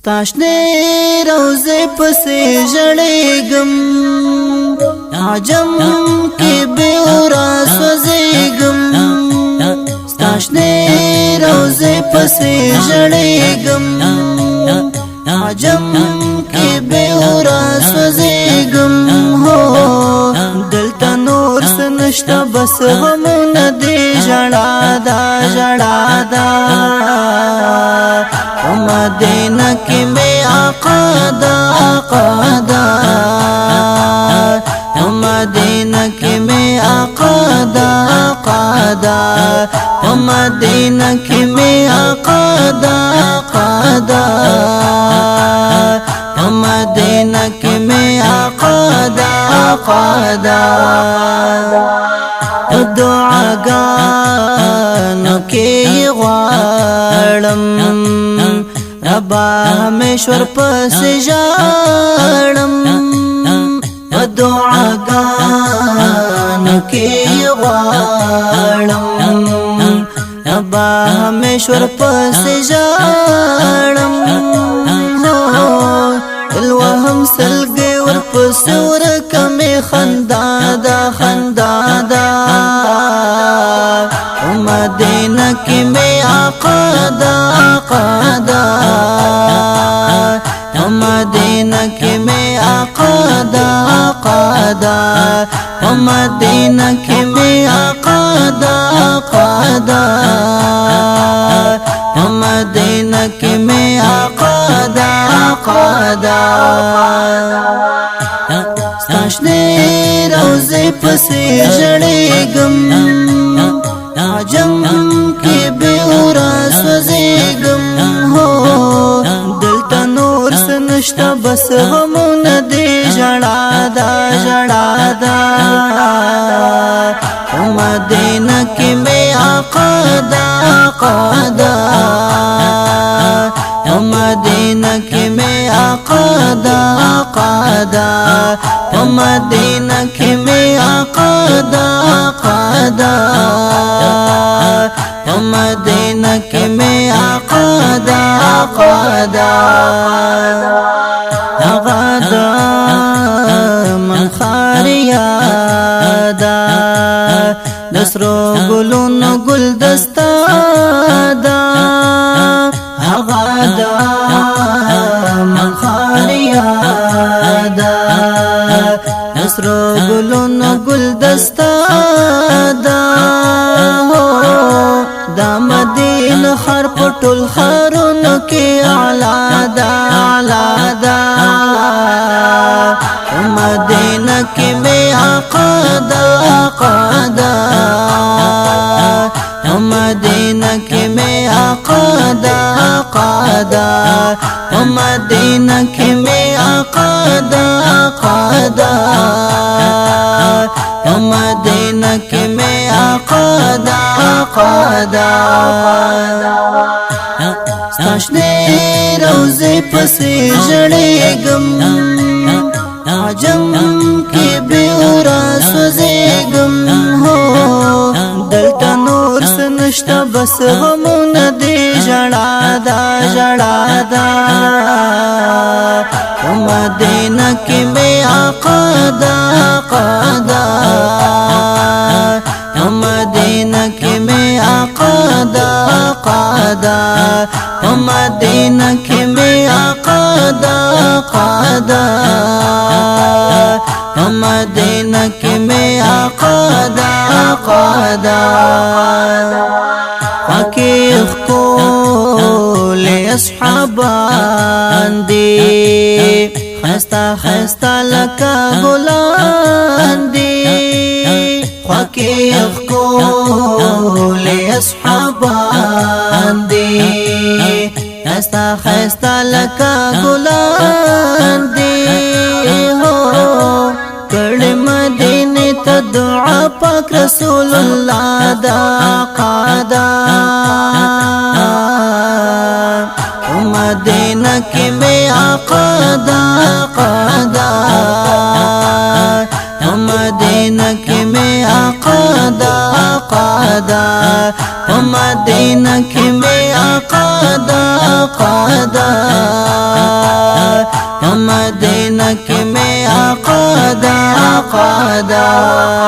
ستاشنه روزه پسې ژړېږم عجم کې بې اورا سوځېږم ستاشنه روزه پسې ژړېږم عجم کې بې اورا سوځېږم هو دلته نور څه نشته بس غمونه دې ژړا ده ژړا ده مدینہ کی میں آقا دا آقا دا مدینہ کی میں آقا دا آقا دا مدینہ کی میں آقا دا آقا دا مدینہ کی میں آقا دا آقا دا دعاګانو کې غواړم ربا همیشور پسې ژاړم دعاګانو کې غواړم ربا همیشور پسې ژاړم الوهم سلګي ورپسې ورکمې خندا دا خندا دا مدینہ کی میں آقا دا آقا دا مدینہ کی میں آقا دا آقا دا مدینہ کی میں آقا دا آقا دا مدینہ کی میں آقا دا آقا دا ستاشنه روزه پسې ژړېږم عجم کې بې اورا سوځېږم هو دلته نور څه نشته بس غمونه دې ژړا ده ژړا ده مدینہ کې مې آقا دا آقا دا مدینہ کې مې آقا دا آقا دا مدینہ کې مې آقا دا آقا دا مدینہ کې مې آقا دا آقا دا هغه دا من خاریا دا دسرو ګلونو ګلدستا دا هغه دا من خاریا دا دسرو ګلونو ګلدستا دا دا مدینہ خر پټول خرونو کې اعلی دا اعلی دا مدینہ کې مې آقا دا آقا دا مدینہ کې مې آقا دا آقا دا مدینہ کې مې آقا دا آقا دا مدینہ کې مې آقا دا آقا دا ستاشنه روزه پسې ژړېږم عجم کې بې اورا سوځېږم هو دلته نور څه نشته بس غمونه دې ژړا ده ژړا ده مدینہ کې مې آقا دا آقا دا مدینہ کې مې آقا دا آقا دا مدینہ کې مې آقا دا آقا دا مدینہ کې مې آقا دا آقا دا پاکي خول اصحابان دي خستا خستا لکا ګلان دي پاکي خول اصحابان دي خستا خستا لکا ګلان دي هو کړه مدینه ته دعا پاک رسول الله دا قادا مدینہ کې مې آقا دا قادا مدینہ کې مې آقا دا قادا مدینہ کې مې آقا دا قادا آقا دا